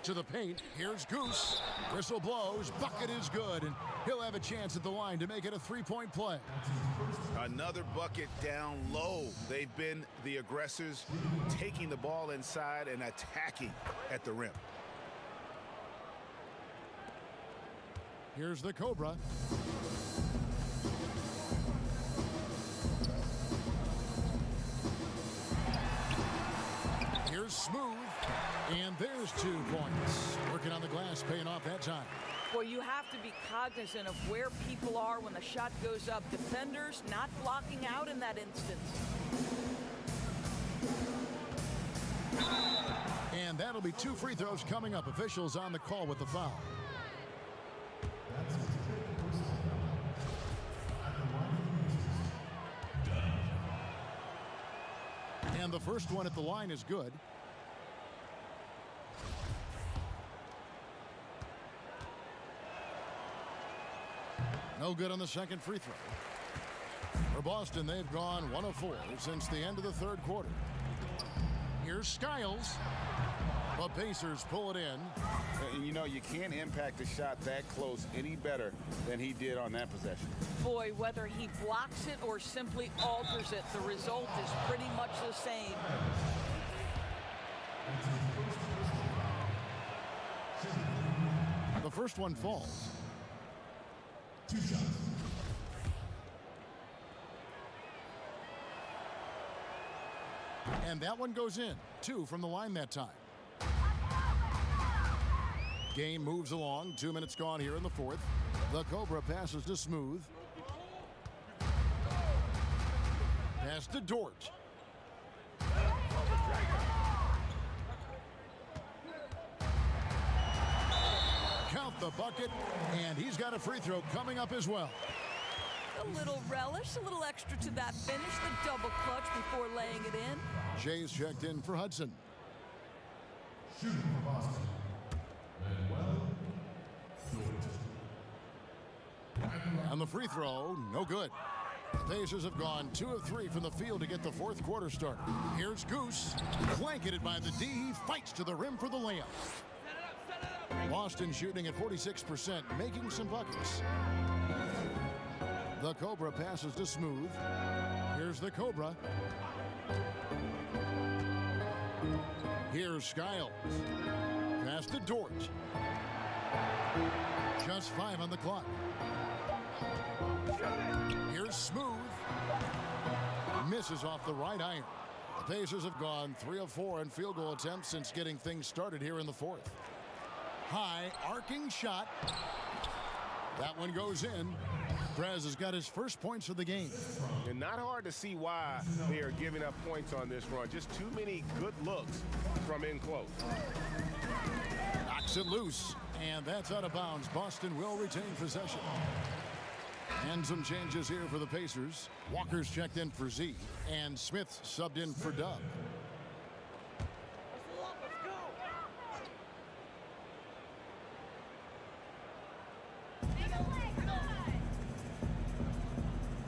To the paint, here's Goose. Whistle blows, bucket is good, and he'll have a chance at the line to make it a 3-point play. Another bucket down low. They've been the aggressors, taking the ball inside and attacking at the rim. Here's the Cobra. Here's Smooth, and there's 2 points. Working on the glass, paying off that time. Well, you have to be cognizant of where people are when the shot goes up. Defenders not blocking out in that instance. And that'll be 2 free throws coming up. Officials on the call with the foul. And the first one at the line is good. No good on the second free throw. For Boston, they've gone 1 of 4 since the end of the third quarter. Here's Skiles. The Pacers pull it in. And you know, you can't impact a shot that close any better than he did on that possession. Boy, whether he blocks it or simply alters it, the result is pretty much the same. The first one falls. 2 shots. And that one goes in. 2 from the line that time. Game moves along. 2 minutes gone here in the fourth. The Cobra passes to Smooth. Pass to Dort. Count the bucket, and he's got a free throw coming up as well. A little relish, a little extra to that finish, the double clutch before laying it in. Jay's checked in for Hudson. Shooting for Boston. Manuel. And the free throw, no good. The Pacers have gone 2 of 3 from the field to get the fourth quarter started. Here's Goose, blanketed by the D. He fights to the rim for the layup. Boston shooting at 46%, making some buckets. The Cobra passes to Smooth. Here's the Cobra. Here's Skiles. Pass to Dort. Just 5 on the clock. Here's Smooth. Misses off the right iron. The Pacers have gone 3 of 4 in field goal attempts since getting things started here in the fourth. High arcing shot. That one goes in. Prez has got his first points of the game. And not hard to see why they are giving up points on this run. Just too many good looks from in close. Knocks it loose, and that's out of bounds. Boston will retain possession. And some changes here for the Pacers. Walker's checked in for Z, and Smith subbed in for Dub.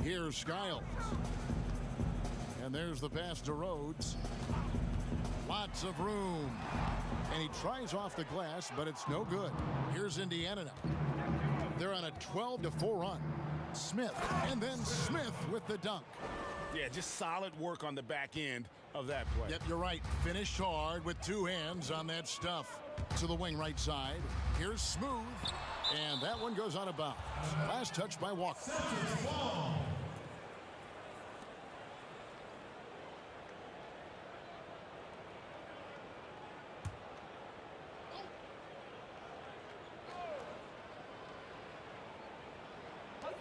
Here's Skiles. And there's the pass to Rhodes. Lots of room. And he tries off the glass, but it's no good. Here's Indiana now. They're on a 12-4 run. Smith, and then Smith with the dunk. Yeah, just solid work on the back end of that play. Yep, you're right. Finished hard with 2 hands on that stuff. To the wing right side. Here's Smooth. And that one goes out of bounds. Last touch by Walker.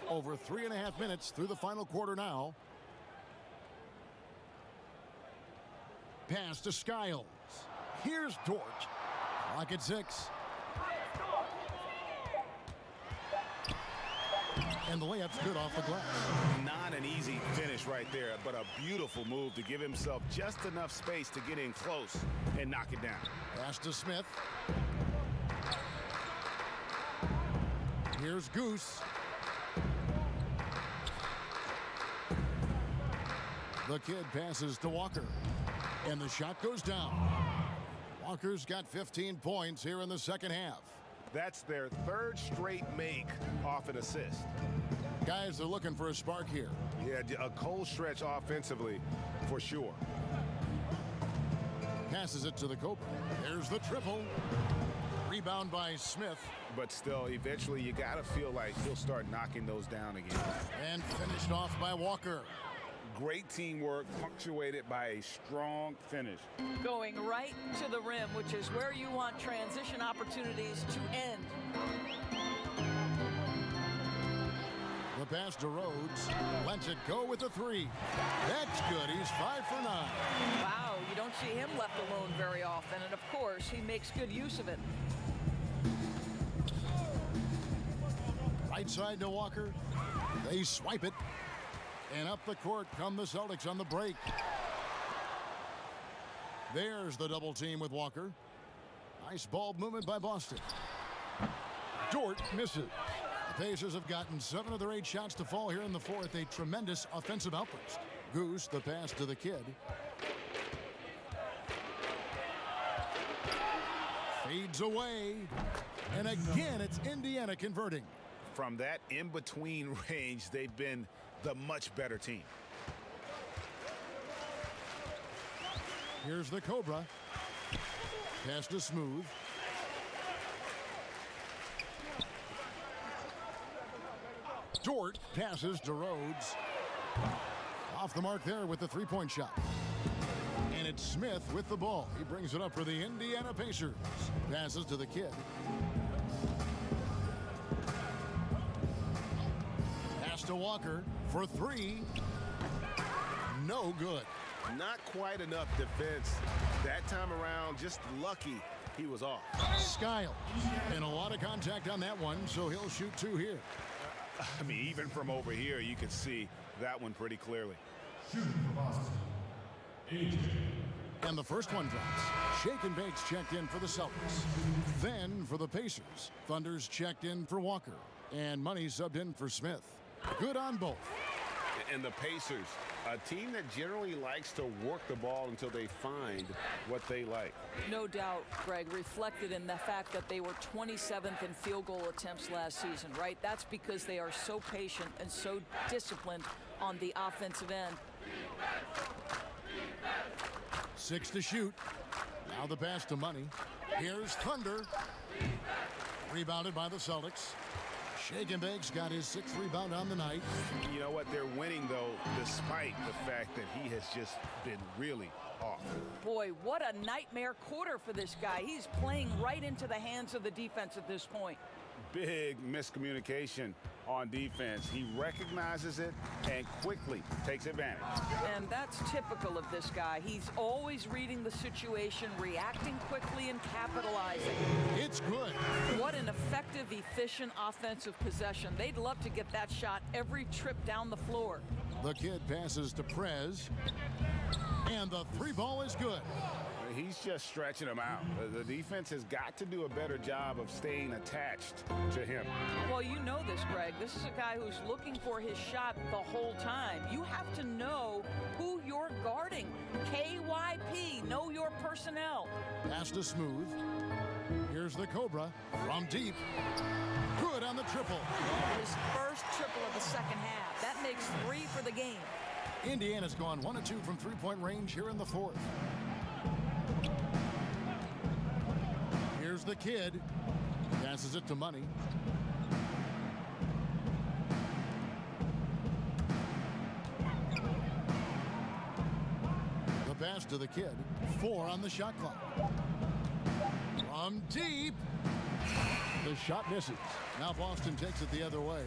Over 3.5 minutes through the final quarter now. Pass to Skiles. Here's Dort. Clock at 6. And the layup's good off the glass. Not an easy finish right there, but a beautiful move to give himself just enough space to get in close and knock it down. Pass to Smith. Here's Goose. The kid passes to Walker. And the shot goes down. Walker's got 15 points here in the second half. That's their 3rd straight make off an assist. Guys, they're looking for a spark here. Yeah, a cold stretch offensively for sure. Passes it to the Cobra. There's the triple. Rebound by Smith. But still, eventually you got to feel like he'll start knocking those down again. And finished off by Walker. Great teamwork, punctuated by a strong finish. Going right to the rim, which is where you want transition opportunities to end. The pass to Rhodes. Lets it go with the 3. That's good. He's 5 for 9. Wow, you don't see him left alone very often, and of course, he makes good use of it. Right side to Walker. They swipe it. And up the court come the Celtics on the break. There's the double team with Walker. Nice ball movement by Boston. Dort misses. The Pacers have gotten 7 of their 8 shots to fall here in the fourth. A tremendous offensive outburst. Goose, the pass to the kid. Fades away. And again, it's Indiana converting. From that in-between range, they've been the much better team. Here's the Cobra. Pass to Smooth. Dort passes to Rhodes. Off the mark there with the three-point shot. And it's Smith with the ball. He brings it up for the Indiana Pacers. Passes to the kid. Pass to Walker for 3. No good. Not quite enough defense that time around. Just lucky he was off. Skiles. And a lot of contact on that one, so he'll shoot 2 here. I mean, even from over here, you can see that one pretty clearly. Shooting for Boston. AJ. And the first one drops. Shake and Bake's checked in for the Celtics. Then for the Pacers, Thunder's checked in for Walker. And Money subbed in for Smith. Good on both. And the Pacers, a team that generally likes to work the ball until they find what they like. No doubt, Greg, reflected in the fact that they were 27th in field goal attempts last season, right? That's because they are so patient and so disciplined on the offensive end. 6 to shoot. Now the pass to Money. Here's Thunder. Rebounded by the Celtics. Shake and Bake's got his 6th rebound on the night. You know what? They're winning, though, despite the fact that he has just been really off. Boy, what a nightmare quarter for this guy. He's playing right into the hands of the defense at this point. Big miscommunication on defense. He recognizes it and quickly takes advantage. And that's typical of this guy. He's always reading the situation, reacting quickly, and capitalizing. It's good. What an effective, efficient offensive possession. They'd love to get that shot every trip down the floor. The kid passes to Prez. And the 3-ball is good. He's just stretching him out. The defense has got to do a better job of staying attached to him. Well, you know this, Greg. This is a guy who's looking for his shot the whole time. You have to know who you're guarding. KYP, know your personnel. Pass to Smooth. Here's the Cobra from deep. Good on the triple. His first triple of the second half. That makes 3 for the game. Indiana's gone 1 of 2 from three-point range here in the fourth. Here's the kid. Passes it to Money. The pass to the kid. 4 on the shot clock. From deep. The shot misses. Now Boston takes it the other way.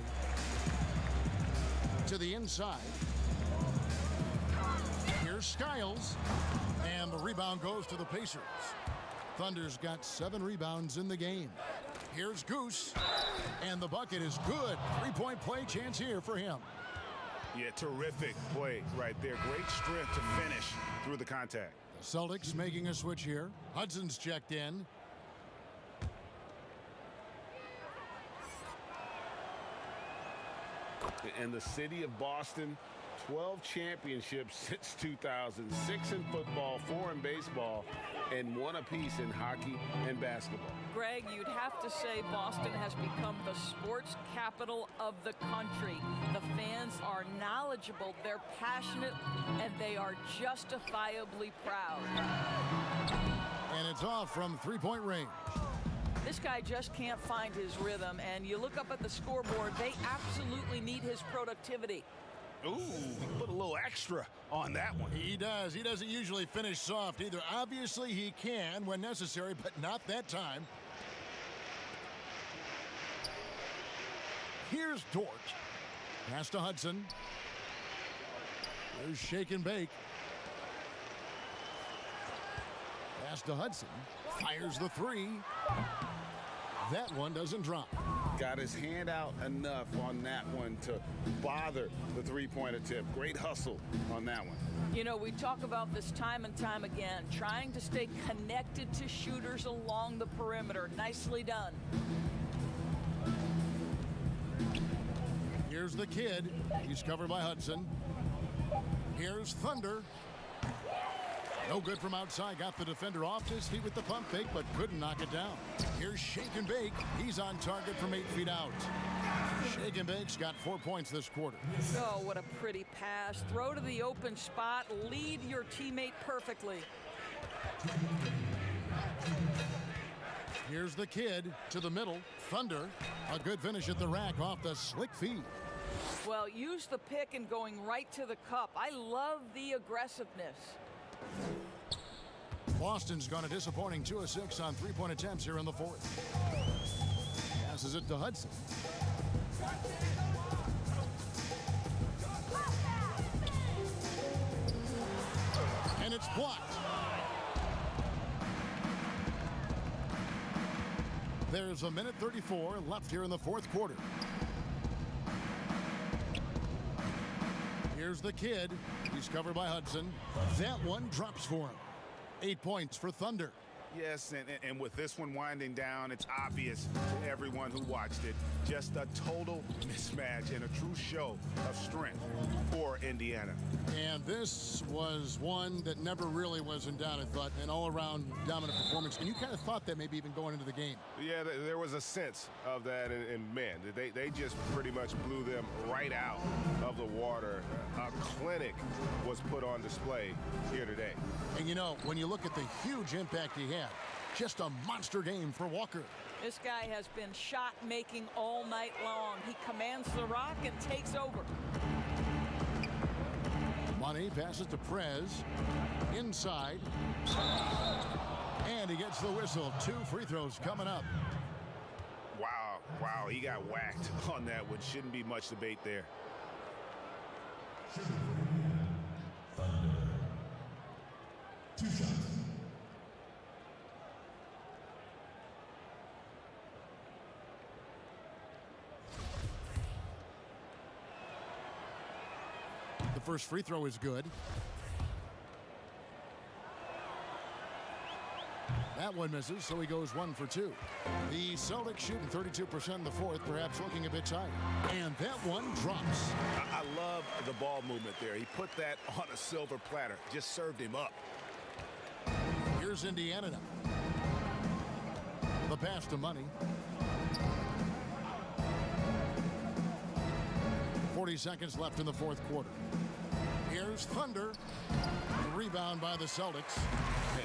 To the inside. Here's Skiles. And the rebound goes to the Pacers. Thunder's got 7 rebounds in the game. Here's Goose. And the bucket is good. 3-point play chance here for him. Yeah, terrific play right there. Great strength to finish through the contact. The Celtics making a switch here. Hudson's checked in. And the city of Boston, 12 championships since 2000, 6 in football, 4 in baseball, and 1 apiece in hockey and basketball. Greg, you'd have to say Boston has become the sports capital of the country. The fans are knowledgeable, they're passionate, and they are justifiably proud. And it's off from 3-point range. This guy just can't find his rhythm, and you look up at the scoreboard, they absolutely need his productivity. Ooh, put a little extra on that one. He does. He doesn't usually finish soft either. Obviously, he can when necessary, but not that time. Here's Dort. Pass to Hudson. There's Shake and Bake. Pass to Hudson. Fires the 3. That one doesn't drop. Got his hand out enough on that one to bother the three-point attempt. Great hustle on that one. You know, we talk about this time and time again, trying to stay connected to shooters along the perimeter. Nicely done. Here's the kid. He's covered by Hudson. Here's Thunder. No good from outside. Got the defender off his feet with the pump fake, but couldn't knock it down. Here's Shake and Bake. He's on target from 8 feet out. Shake and Bake's got 4 points this quarter. Oh, what a pretty pass. Throw to the open spot. Lead your teammate perfectly. Here's the kid to the middle. Thunder. A good finish at the rack off the slick feed. Well, use the pick and going right to the cup. I love the aggressiveness. Boston's gone a disappointing 2 of 6 on 3-point attempts here in the fourth. Passes it to Hudson. And it's blocked. There's a minute 34 left here in the fourth quarter. Here's the kid. He's covered by Hudson. That one drops for him. 8 points for Thunder. Yes, and with this one winding down, it's obvious to everyone who watched it. Just a total mismatch and a true show of strength for Indiana. And this was one that never really was in doubt, I thought, an all-around dominant performance. And you kind of thought that maybe even going into the game. Yeah, there was a sense of that, and man, they just pretty much blew them right out of the water. A clinic was put on display here today. And you know, when you look at the huge impact he had, just a monster game for Walker. This guy has been shot making all night long. He commands the rock and takes over. Money passes to Prez. Inside. And he gets the whistle. 2 free throws coming up. Wow, he got whacked on that one. Shouldn't be much debate there. Thunder. 2 shots. The first free throw is good. That one misses, so he goes 1 for 2. The Celtics shooting 32% in the fourth, perhaps looking a bit tight. And that one drops. I love the ball movement there. He put that on a silver platter. Just served him up. Here's Indiana now. The pass to Money. 40 seconds left in the fourth quarter. Here's Thunder. The rebound by the Celtics.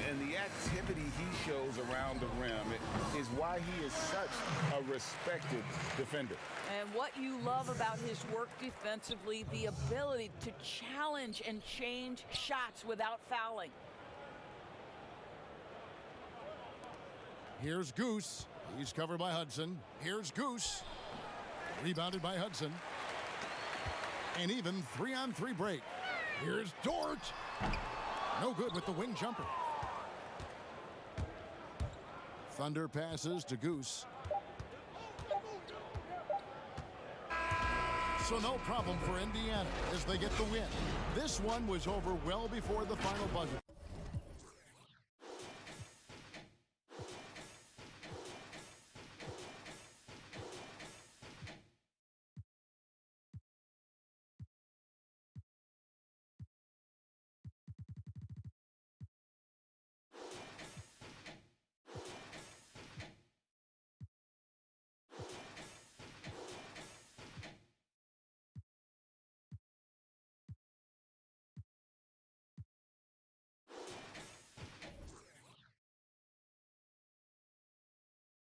And the activity he shows around the rim is why he is such a respected defender. And what you love about his work defensively, the ability to challenge and change shots without fouling. Here's Goose. He's covered by Hudson. Here's Goose. Rebounded by Hudson. And even 3-on-3 break. Here's Dort. No good with the wing jumper. Thunder passes to Goose. So no problem for Indiana as they get the win. This one was over well before the final buzzer.